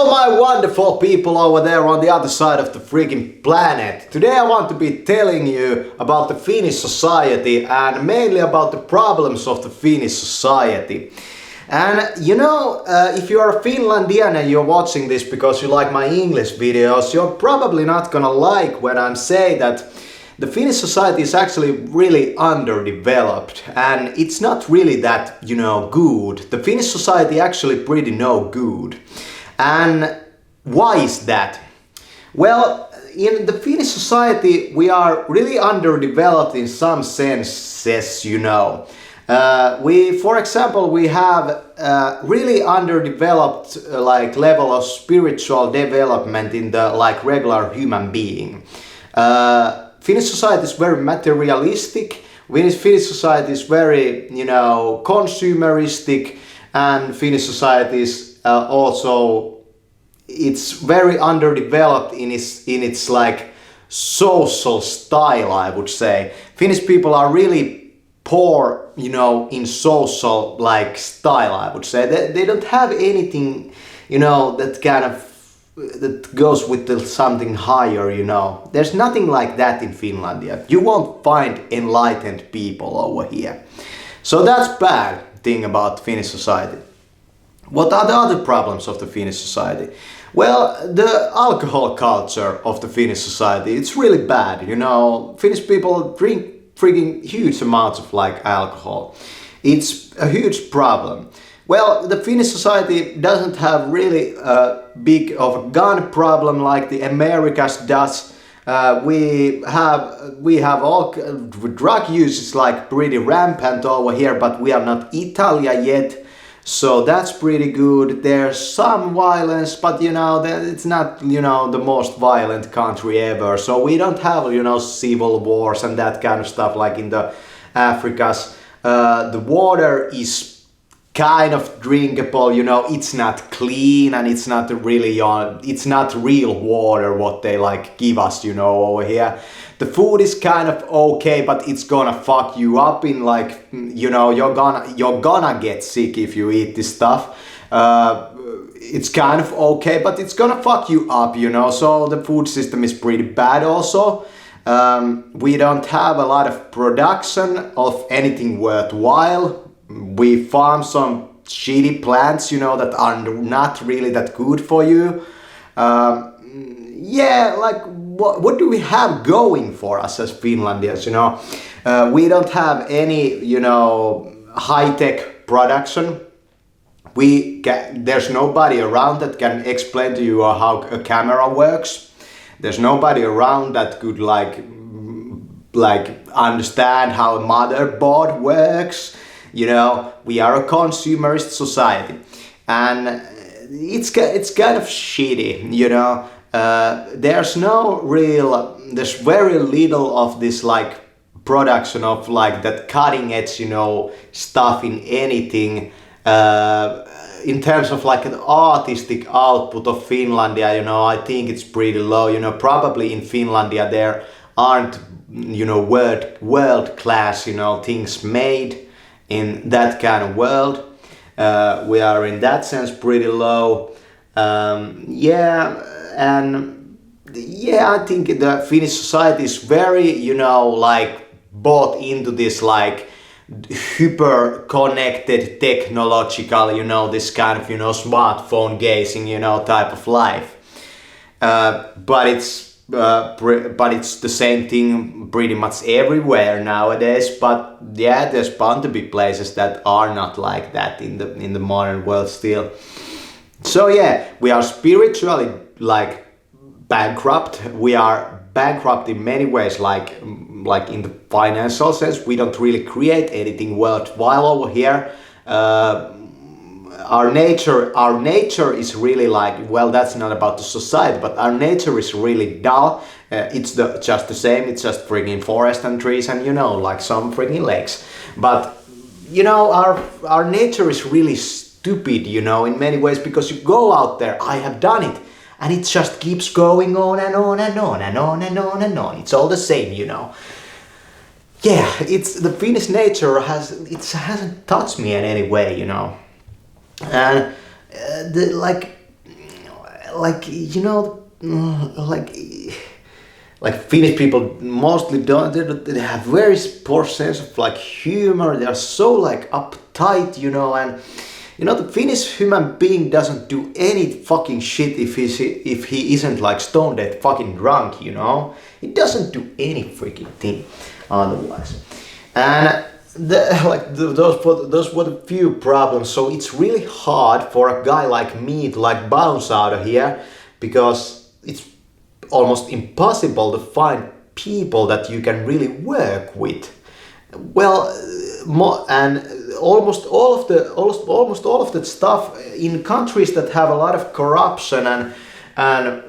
Hello my wonderful people over there on the other side of the freaking planet. Today I want to be telling you about the Finnish society and mainly about the problems of the Finnish society. And if you are a Finlandian and you're watching this because you like my English videos, you're probably not gonna like when I'm saying that the Finnish society is actually really underdeveloped and it's not really that, good. The Finnish society actually pretty no good. And why is that? Well, in the Finnish society we are really underdeveloped in some senses, for example, we have really underdeveloped level of spiritual development in the regular human being. Finnish society is very materialistic. Finnish society is very, consumeristic, and Finnish society is also, it's very underdeveloped in its social style, I would say. Finnish people are really poor, in social style, I would say. They don't have anything, that goes with something higher, There's nothing like that in Finlandia. You won't find enlightened people over here. So that's bad thing about Finnish society. What are the other problems of the Finnish society? Well, the alcohol culture of the Finnish society, it's really bad, Finnish people drink freaking huge amounts of alcohol. It's a huge problem. Well, the Finnish society doesn't have really big of a gun problem like the Americas does. We have all drug use is pretty rampant over here, but we are not Italy yet. So that's pretty good. There's some violence, but it's not the most violent country ever. So we don't have civil wars and that kind of stuff like in the Africas. The water is kind of drinkable, it's not clean and it's not really it's not real water what they give us, over here. The food is kind of okay, but it's gonna fuck you up in you're gonna get sick if you eat this stuff. It's kind of okay, but it's gonna fuck you up, so the food system is pretty bad also. We don't have a lot of production of anything worthwhile. We farm some shitty plants, that are not really that good for you. What do we have going for us as Finlandians, we don't have any, high-tech production. There's nobody around that can explain to you how a camera works. There's nobody around that could understand how a motherboard works. We are a consumerist society, and it's kind of shitty, there's very little of this production of that cutting edge, stuff in anything. In terms of an artistic output of Finlandia, I think it's pretty low. Probably in Finlandia there aren't, world class, things made in that kind of world. We are in that sense pretty low. I think the Finnish society is very, bought into this hyper connected technological, this kind of, smartphone gazing, type of life. But it's the same thing pretty much everywhere nowadays. But yeah, there's bound to be places that are not like that in the modern world still. So yeah, we are spiritually bankrupt. We are bankrupt in many ways, like in the financial sense. We don't really create anything worthwhile over here. Our nature is really that's not about the society, but our nature is really dull. It's just the same. It's just freaking forest and trees and some freaking lakes. But our nature is really stupid, in many ways, because you go out there. I have done it, and it just keeps going on and on and on and on and on and on. It's all the same, Yeah, it's the Finnish nature hasn't touched me in any way, And like like Finnish people mostly don't, they have very poor sense of like humor. They are so like uptight, and the Finnish human being doesn't do any fucking shit if he isn't like stone dead fucking drunk, He doesn't do any freaking thing otherwise. And those were the few problems. So it's really hard for a guy like me to like bounce out of here, because it's almost impossible to find people that you can really work with. Well, and almost all of the stuff in countries that have a lot of corruption, and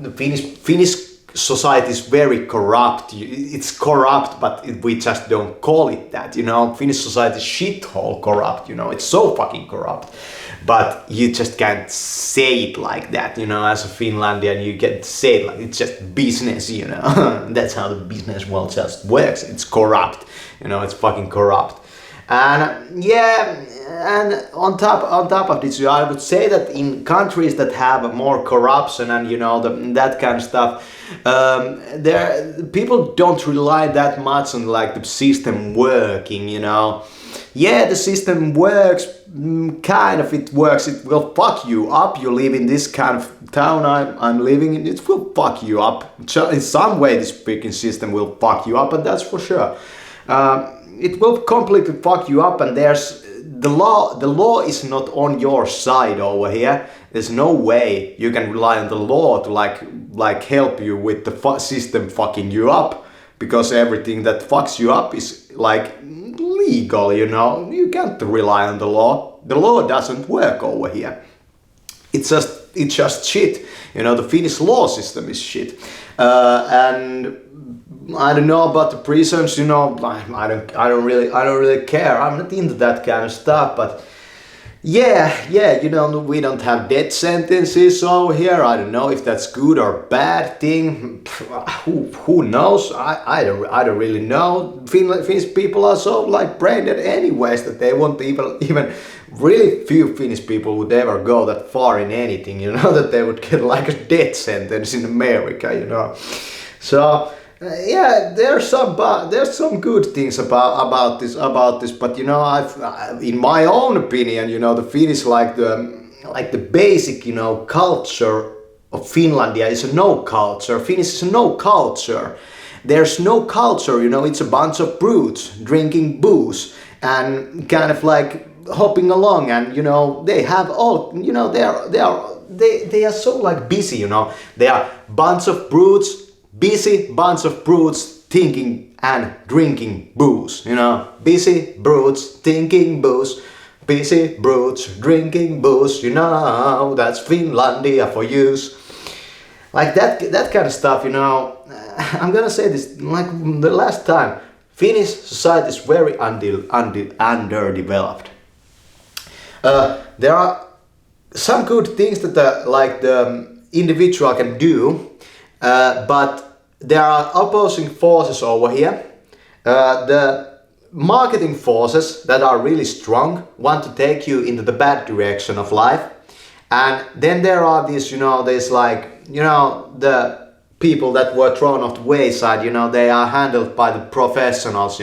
the Finnish society is very corrupt. It's corrupt, but we just don't call it that. Finnish society is shithole corrupt. It's so fucking corrupt. But you just can't say it like that, as a Finlandian. You can't say it like it's just business, That's how the business world just works. It's corrupt, it's fucking corrupt. And and on top of this, I would say that in countries that have more corruption and that kind of stuff, people don't rely that much on like the system working, Yeah, the system works, kind of it works. It will fuck you up. You live in this kind of town I'm living in. It will fuck you up. In some way, this freaking system will fuck you up, and that's for sure. It will completely fuck you up, and there's the law. The law is not on your side over here. There's no way you can rely on the law to like help you with the system fucking you up, because everything that fucks you up is like legal, You can't rely on the law. The law doesn't work over here. It's just shit. The Finnish law system is shit. And I don't know about the prisons, I don't really care. I'm not into that kind of stuff, but yeah, we don't have death sentences over here. I don't know if that's good or bad thing. Who knows? I don't really know. Finnish people are so like brain dead anyways that they won't even really few Finnish people would ever go that far in anything, that they would get like a death sentence in America, So there's some good things about this, but in my own opinion, the Finnish like the basic, culture of Finlandia is a no culture. Finnish is a no culture. There's no culture, it's a bunch of brutes drinking booze and kind of like hopping along, and they have all, they are so like busy, they are bunch of brutes. Busy bunch of brutes thinking and drinking booze, Busy brutes thinking booze. Busy brutes drinking booze, That's Finlandia for use. Like that kind of stuff, I'm gonna say this like the last time. Finnish society is very underdeveloped. There are some good things that the individual can do. But there are opposing forces over here. The marketing forces that are really strong want to take you into the bad direction of life. And then there are these, the people that were thrown off the wayside, they are handled by the professionals,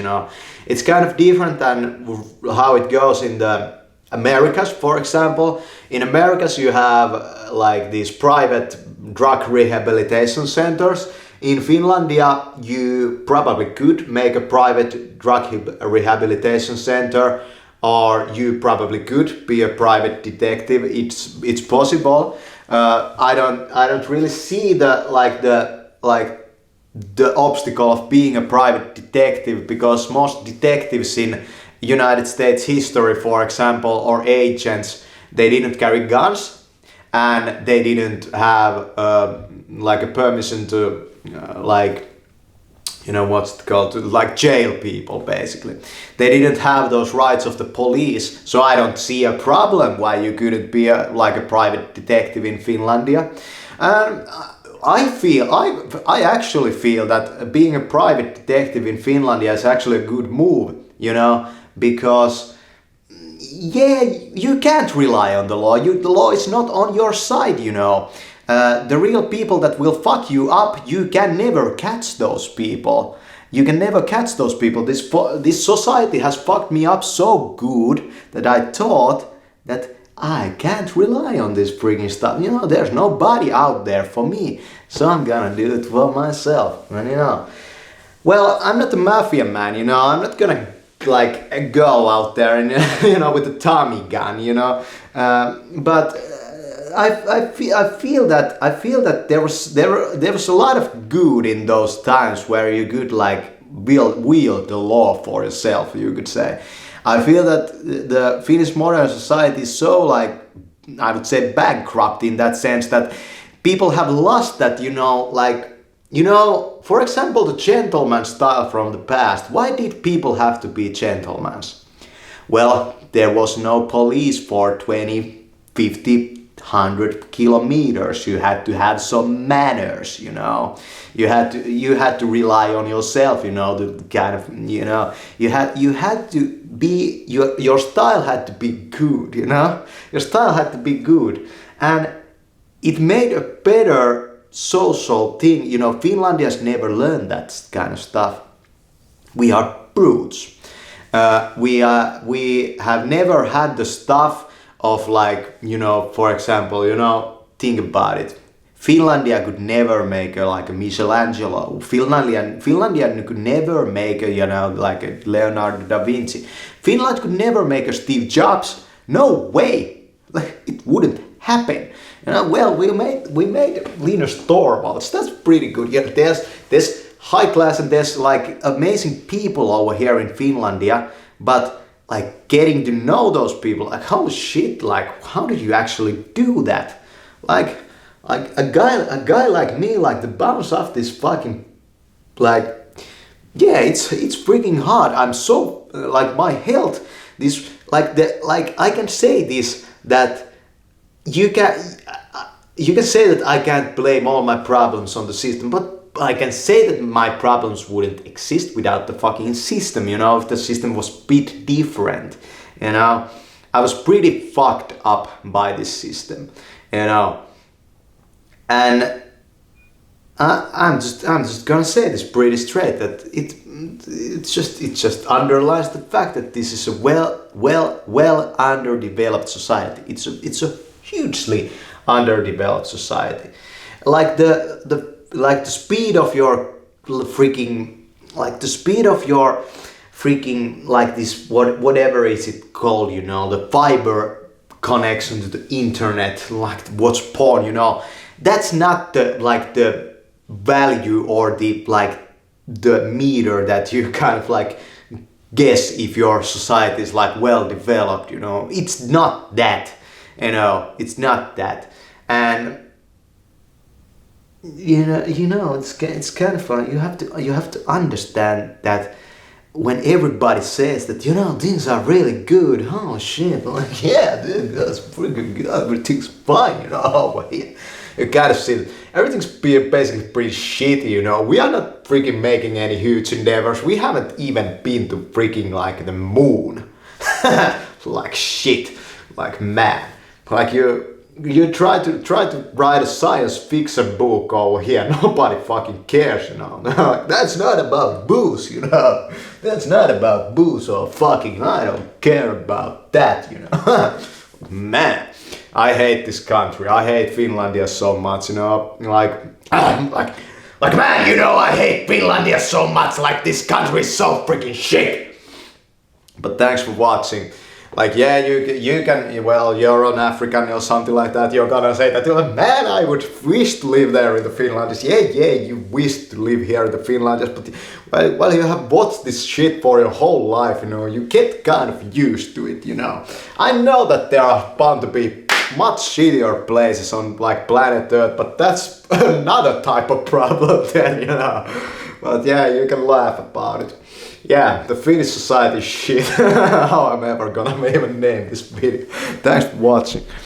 It's kind of different than how it goes in the Americas, for example. In Americas you have like these private drug rehabilitation centers. In Finlandia you probably could make a private drug rehabilitation center, or you probably could be a private detective. It's possible. I don't really see the obstacle of being a private detective, because most detectives in United States history, for example, or agents, they didn't carry guns, and they didn't have like a permission to what's it called, to like jail people, basically. They didn't have those rights of the police, so I don't see a problem why you couldn't be like a private detective in Finlandia. And I actually feel that being a private detective in Finlandia is actually a good move, because you can't rely on the law. The law is not on your side, The real people that will fuck you up, you can never catch those people. You can never catch those people. This society has fucked me up so good that I thought that I can't rely on this freaking stuff. You know, there's nobody out there for me. So I'm gonna do it for myself. And you know, well, I'm not a mafia man, you know. I'm not gonna like go out there and you know with a Tommy gun, you know. But I feel that there was a lot of good in those times where you could like wield the law for yourself, you could say. I feel that the Finnish modern society is so like, I would say, bankrupt in that sense that people have lost that, you know, like, you know, for example, the gentleman style from the past. Why did people have to be gentlemen? Well, there was no police for 20, 50, 100 kilometers. You had to have some manners, you know. You had to rely on yourself, you know, the kind of, you know, you had to be, your style had to be good, you know. Your style had to be good, and it made a better social thing, you know. Finlandians never learned that kind of stuff. We are brutes. We have never had the stuff of like, you know, for example, you know, think about it. Finlandia could never make a Michelangelo. Finlandia could never make a, you know, like a Leonardo da Vinci. Finland could never make a Steve Jobs. No way. Like, it wouldn't happen. You know, well, we made Linus Torvalds. That's pretty good. Yeah, there's high class and there's like amazing people over here in Finlandia, but like getting to know those people, like holy shit, like how did you actually do that? Like a guy like me, like to bounce off this fucking, like, yeah, it's freaking hard. I'm so like my health, this like I can say this, that you can say that I can't blame all my problems on the system, but I can say that my problems wouldn't exist without the fucking system, you know, if the system was a bit different, you know. I was pretty fucked up by this system, you know. And I'm just gonna say this pretty straight, that it just underlines the fact that this is a well underdeveloped society. It's a hugely underdeveloped society. Like the speed of your freaking, like this, whatever is it called, you know, the fiber connection to the internet, like watch porn, you know, that's not the value or the meter that you kind of like guess if your society is like well developed, you know. It's not that, you know, it's not that. And you know, it's kind of funny. You have to understand that when everybody says that, you know, things are really good, oh shit, like, yeah, dude, that's pretty good, everything's fine, you know. You gotta see that everything's basically pretty shitty, you know. We are not freaking making any huge endeavors. We haven't even been to freaking like the moon. Like shit, like man, like you try to write a science fiction book over here, nobody fucking cares, you know. That's not about booze, you know. That's not about booze or fucking, I don't care about that, you know. Man, I hate this country. I hate Finlandia so much, you know. Like man, you know, I hate Finlandia so much. Like, this country is so freaking shit. But thanks for watching. Like, yeah, you can, well, you're an African or something like that, you're gonna say that, man, I would wish to live there in the Finlands. Yeah, you wish to live here in the Finlands, but well, you have watched this shit for your whole life, you know, you get kind of used to it, you know. I know that there are bound to be much shittier places on like planet Earth, but that's another type of problem then, you know. But yeah, you can laugh about it. Yeah, the Finnish society is shit. How I'm ever gonna even name this video. Thanks for watching.